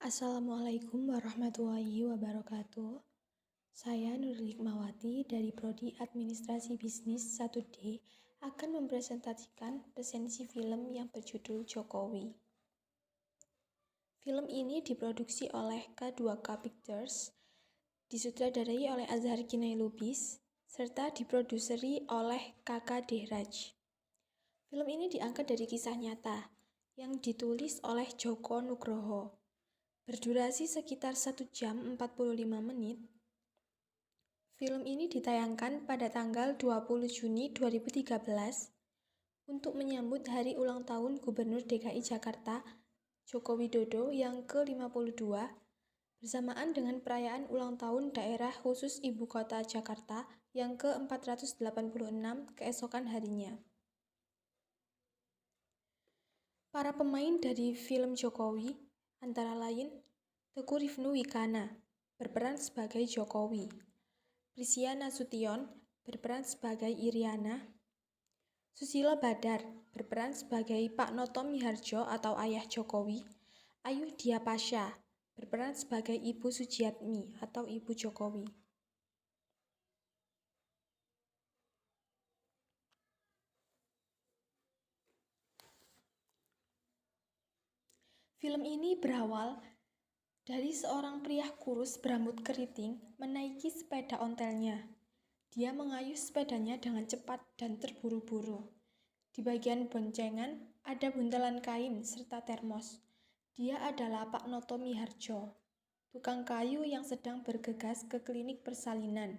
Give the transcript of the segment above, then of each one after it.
Assalamualaikum warahmatullahi wabarakatuh. Saya Nurul Hikmawati dari Prodi Administrasi Bisnis 1D akan mempresentasikan resensi film yang berjudul Jokowi. Film ini diproduksi oleh K2K Pictures, disutradarai oleh Azhar Kinai Lubis, serta diproduseri oleh KKD Raj. Film ini diangkat dari kisah nyata yang ditulis oleh Joko Nugroho. Berdurasi sekitar 1 jam 45 menit, film ini ditayangkan pada tanggal 20 Juni 2013 untuk menyambut hari ulang tahun Gubernur DKI Jakarta Joko Widodo yang ke-52 bersamaan dengan perayaan ulang tahun Daerah Khusus Ibu Kota Jakarta yang ke-486 keesokan harinya. Para pemain dari film Jokowi antara lain Teguh Rifnu Wikana berperan sebagai Jokowi, Prisya Nasution berperan sebagai Iriana, Susilo Badar berperan sebagai Pak Noto Miharjo atau Ayah Jokowi, Ayu Diapasya berperan sebagai Ibu Sujiatmi atau Ibu Jokowi. Film ini berawal dari seorang pria kurus berambut keriting menaiki sepeda ontelnya. Dia mengayuh sepedanya dengan cepat dan terburu-buru. Di bagian boncengan ada buntalan kain serta termos. Dia adalah Pak Noto Miharjo, tukang kayu yang sedang bergegas ke klinik persalinan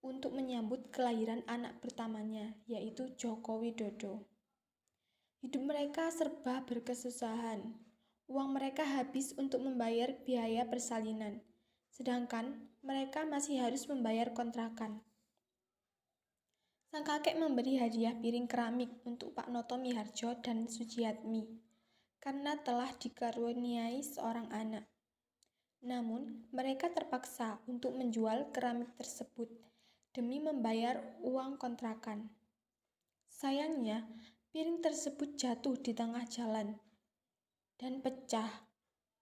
untuk menyambut kelahiran anak pertamanya, yaitu Joko Widodo. Hidup mereka serba berkesusahan. Uang mereka habis untuk membayar biaya persalinan, sedangkan mereka masih harus membayar kontrakan. Sang kakek memberi hadiah piring keramik untuk Pak Noto Miharjo dan Sujiatmi karena telah dikaruniai seorang anak. Namun, mereka terpaksa untuk menjual keramik tersebut demi membayar uang kontrakan. Sayangnya, piring tersebut jatuh di tengah jalan dan pecah.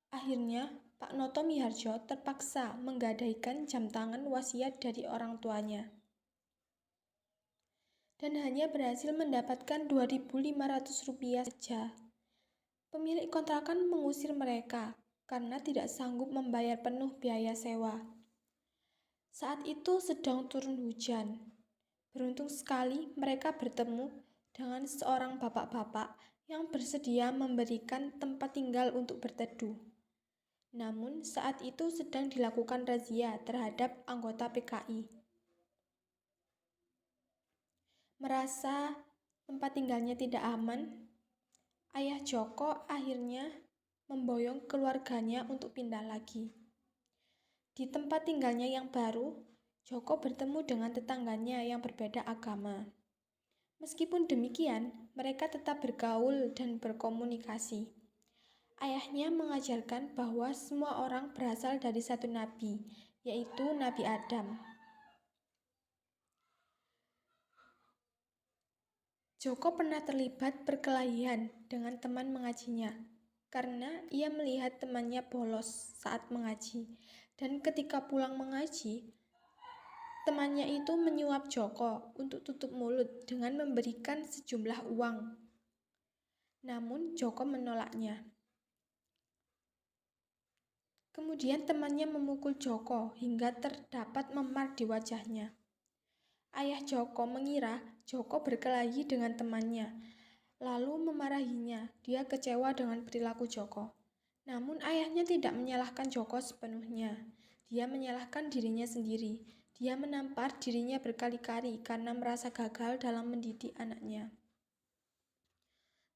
Akhirnya, Pak Noto Miharjo terpaksa menggadaikan jam tangan wasiat dari orang tuanya dan hanya berhasil mendapatkan Rp2.500 saja. Pemilik kontrakan mengusir mereka karena tidak sanggup membayar penuh biaya sewa. Saat itu sedang turun hujan. Beruntung sekali mereka bertemu dengan seorang bapak-bapak yang bersedia memberikan tempat tinggal untuk berteduh. Namun saat itu sedang dilakukan razia terhadap anggota PKI. Merasa tempat tinggalnya tidak aman, Ayah Joko akhirnya memboyong keluarganya untuk pindah lagi. Di tempat tinggalnya yang baru, Joko bertemu dengan tetangganya yang berbeda agama. Meskipun demikian, mereka tetap bergaul dan berkomunikasi. Ayahnya mengajarkan bahwa semua orang berasal dari satu nabi, yaitu Nabi Adam. Joko pernah terlibat perkelahian dengan teman mengajinya karena ia melihat temannya bolos saat mengaji, dan ketika pulang mengaji, temannya itu menyuap Joko untuk tutup mulut dengan memberikan sejumlah uang. Namun Joko menolaknya. Kemudian temannya memukul Joko hingga terdapat memar di wajahnya. Ayah Joko mengira Joko berkelahi dengan temannya, lalu memarahinya. Dia kecewa dengan perilaku Joko. Namun ayahnya tidak menyalahkan Joko sepenuhnya. Dia menyalahkan dirinya sendiri. Dia menampar dirinya berkali-kali karena merasa gagal dalam mendidik anaknya.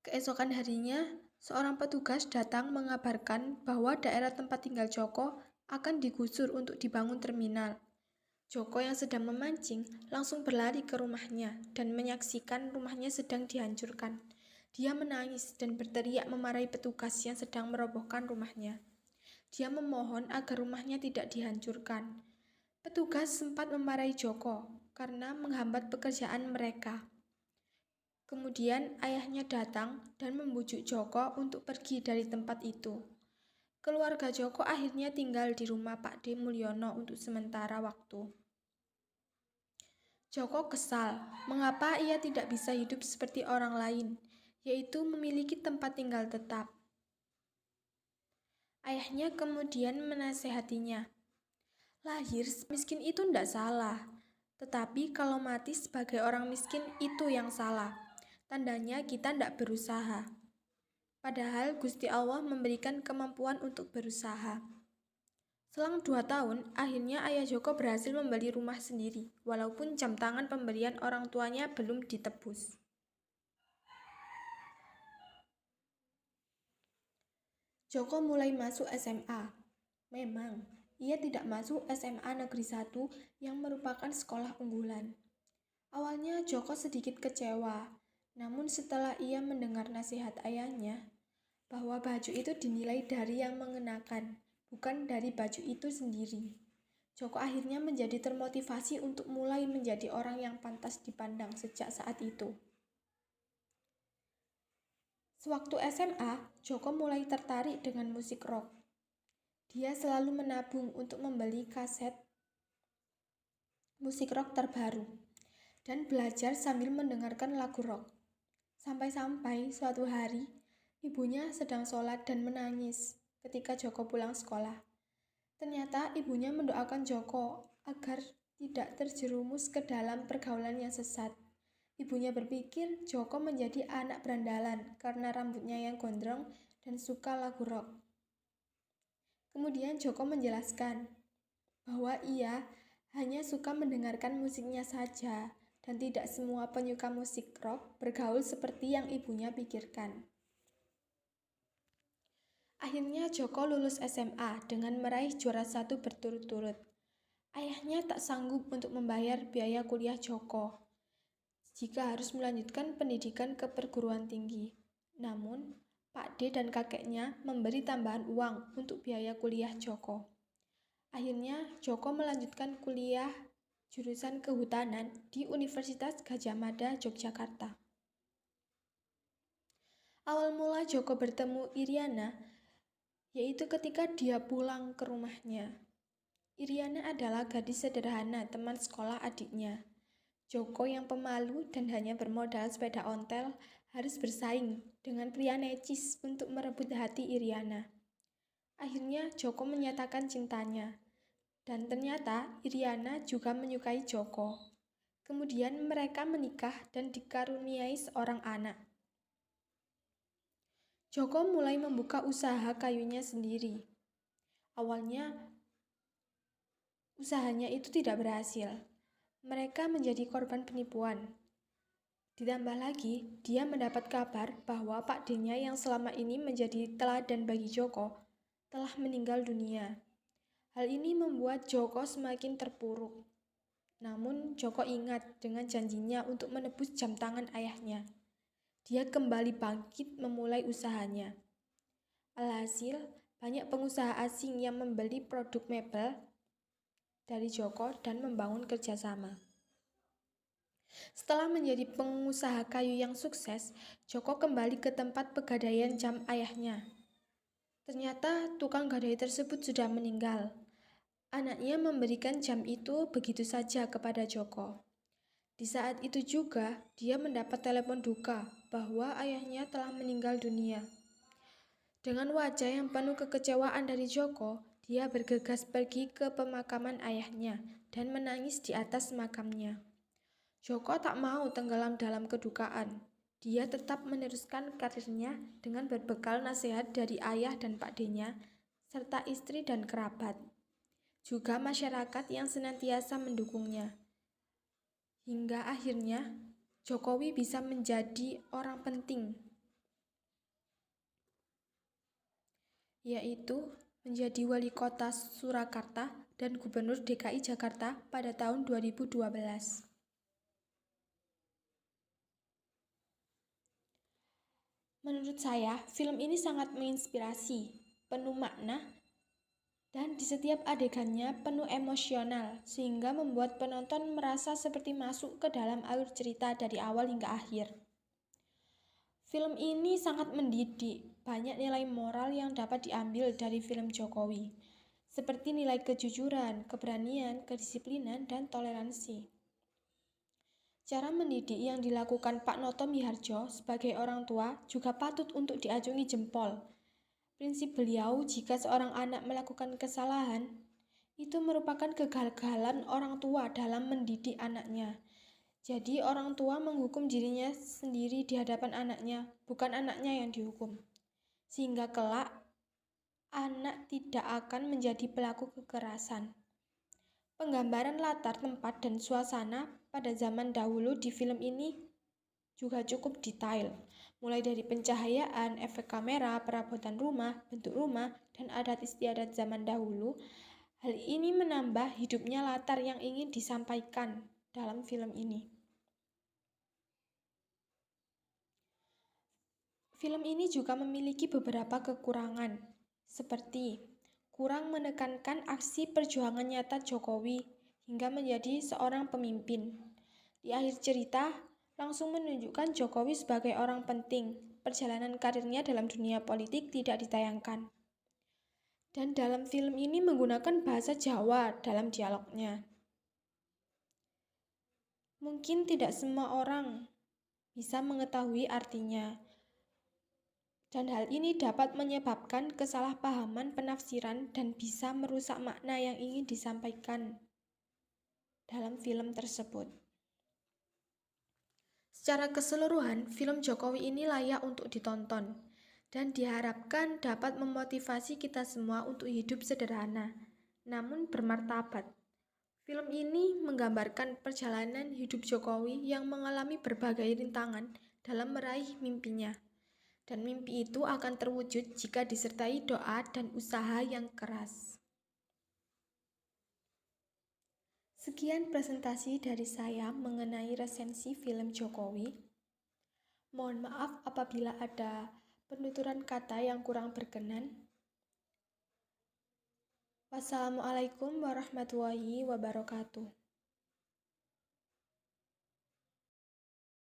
Keesokan harinya, seorang petugas datang mengabarkan bahwa daerah tempat tinggal Joko akan digusur untuk dibangun terminal. Joko yang sedang memancing langsung berlari ke rumahnya dan menyaksikan rumahnya sedang dihancurkan. Dia menangis dan berteriak memarahi petugas yang sedang merobohkan rumahnya. Dia memohon agar rumahnya tidak dihancurkan. Petugas sempat memarahi Joko karena menghambat pekerjaan mereka. Kemudian ayahnya datang dan membujuk Joko untuk pergi dari tempat itu. Keluarga Joko akhirnya tinggal di rumah Pak D. Mulyono untuk sementara waktu. Joko kesal, mengapa ia tidak bisa hidup seperti orang lain, yaitu memiliki tempat tinggal tetap. Ayahnya kemudian menasehatinya, lahir miskin itu tidak salah, tetapi kalau mati sebagai orang miskin itu yang salah. Tandanya kita tidak berusaha. Padahal Gusti Allah memberikan kemampuan untuk berusaha. Selang 2 tahun, akhirnya ayah Joko berhasil membeli rumah sendiri, walaupun jam tangan pemberian orang tuanya belum ditebus. Joko mulai masuk SMA. Memang, ia tidak masuk SMA Negeri 1 yang merupakan sekolah unggulan. Awalnya Joko sedikit kecewa, namun setelah ia mendengar nasihat ayahnya, bahwa baju itu dinilai dari yang mengenakan, bukan dari baju itu sendiri. Joko akhirnya menjadi termotivasi untuk mulai menjadi orang yang pantas dipandang sejak saat itu. Sewaktu SMA, Joko mulai tertarik dengan musik rock. Dia selalu menabung untuk membeli kaset musik rock terbaru dan belajar sambil mendengarkan lagu rock. Sampai-sampai suatu hari, ibunya sedang sholat dan menangis ketika Joko pulang sekolah. Ternyata ibunya mendoakan Joko agar tidak terjerumus ke dalam pergaulan yang sesat. Ibunya berpikir Joko menjadi anak berandalan karena rambutnya yang gondrong dan suka lagu rock. Kemudian Joko menjelaskan bahwa ia hanya suka mendengarkan musiknya saja dan tidak semua penyuka musik rock bergaul seperti yang ibunya pikirkan. Akhirnya Joko lulus SMA dengan meraih juara 1 berturut-turut. Ayahnya tak sanggup untuk membayar biaya kuliah Joko jika harus melanjutkan pendidikan ke perguruan tinggi. Namun, Pak D dan kakeknya memberi tambahan uang untuk biaya kuliah Joko. Akhirnya, Joko melanjutkan kuliah jurusan kehutanan di Universitas Gadjah Mada, Yogyakarta. Awal mula Joko bertemu Iriana, yaitu ketika dia pulang ke rumahnya. Iriana adalah gadis sederhana teman sekolah adiknya. Joko yang pemalu dan hanya bermodal sepeda ontel harus bersaing dengan pria necis untuk merebut hati Iriana. Akhirnya Joko menyatakan cintanya, dan ternyata Iriana juga menyukai Joko. Kemudian mereka menikah dan dikaruniai seorang anak. Joko mulai membuka usaha kayunya sendiri. Awalnya usahanya itu tidak berhasil. Mereka menjadi korban penipuan. Ditambah lagi, dia mendapat kabar bahwa Pak D-nya yang selama ini menjadi teladan bagi Joko telah meninggal dunia. Hal ini membuat Joko semakin terpuruk. Namun Joko ingat dengan janjinya untuk menebus jam tangan ayahnya. Dia kembali bangkit memulai usahanya. Alhasil, banyak pengusaha asing yang membeli produk mebel dari Joko dan membangun kerjasama. Setelah menjadi pengusaha kayu yang sukses, Joko kembali ke tempat pegadaian jam ayahnya. Ternyata tukang gadai tersebut sudah meninggal. Anaknya memberikan jam itu begitu saja kepada Joko. Di saat itu juga, dia mendapat telepon duka bahwa ayahnya telah meninggal dunia. Dengan wajah yang penuh kekecewaan dari Joko, dia bergegas pergi ke pemakaman ayahnya dan menangis di atas makamnya. Joko tak mau tenggelam dalam kedukaan. Dia tetap meneruskan karirnya dengan berbekal nasihat dari ayah dan Pak D-nya, serta istri dan kerabat. Juga masyarakat yang senantiasa mendukungnya. Hingga akhirnya, Jokowi bisa menjadi orang penting, yaitu menjadi wali kota Surakarta dan gubernur DKI Jakarta pada tahun 2012. Menurut saya, film ini sangat menginspirasi, penuh makna, dan di setiap adegannya penuh emosional, sehingga membuat penonton merasa seperti masuk ke dalam alur cerita dari awal hingga akhir. Film ini sangat mendidik, banyak nilai moral yang dapat diambil dari film Jokowi, seperti nilai kejujuran, keberanian, kedisiplinan, dan toleransi. Cara mendidik yang dilakukan Pak Noto Miharjo sebagai orang tua juga patut untuk diacungi jempol. Prinsip beliau, jika seorang anak melakukan kesalahan, itu merupakan kegagalan orang tua dalam mendidik anaknya. Jadi orang tua menghukum dirinya sendiri di hadapan anaknya, bukan anaknya yang dihukum. Sehingga kelak anak tidak akan menjadi pelaku kekerasan. Penggambaran latar tempat dan suasana pada zaman dahulu di film ini juga cukup detail, mulai dari pencahayaan, efek kamera, perabotan rumah, bentuk rumah, dan adat istiadat zaman dahulu. Hal ini menambah hidupnya latar yang ingin disampaikan dalam film ini. Film ini juga memiliki beberapa kekurangan, seperti kurang menekankan aksi perjuangan nyata Jokowi hingga menjadi seorang pemimpin. Di akhir cerita, langsung menunjukkan Jokowi sebagai orang penting. Perjalanan karirnya dalam dunia politik tidak ditayangkan. Dan dalam film ini menggunakan bahasa Jawa dalam dialognya. Mungkin tidak semua orang bisa mengetahui artinya. Dan hal ini dapat menyebabkan kesalahpahaman penafsiran dan bisa merusak makna yang ingin disampaikan dalam film tersebut. Secara keseluruhan, film Jokowi ini layak untuk ditonton dan diharapkan dapat memotivasi kita semua untuk hidup sederhana, namun bermartabat. Film ini menggambarkan perjalanan hidup Jokowi yang mengalami berbagai rintangan dalam meraih mimpinya. Dan mimpi itu akan terwujud jika disertai doa dan usaha yang keras. Sekian presentasi dari saya mengenai resensi film Jokowi. Mohon maaf apabila ada penuturan kata yang kurang berkenan. Wassalamualaikum warahmatullahi wabarakatuh.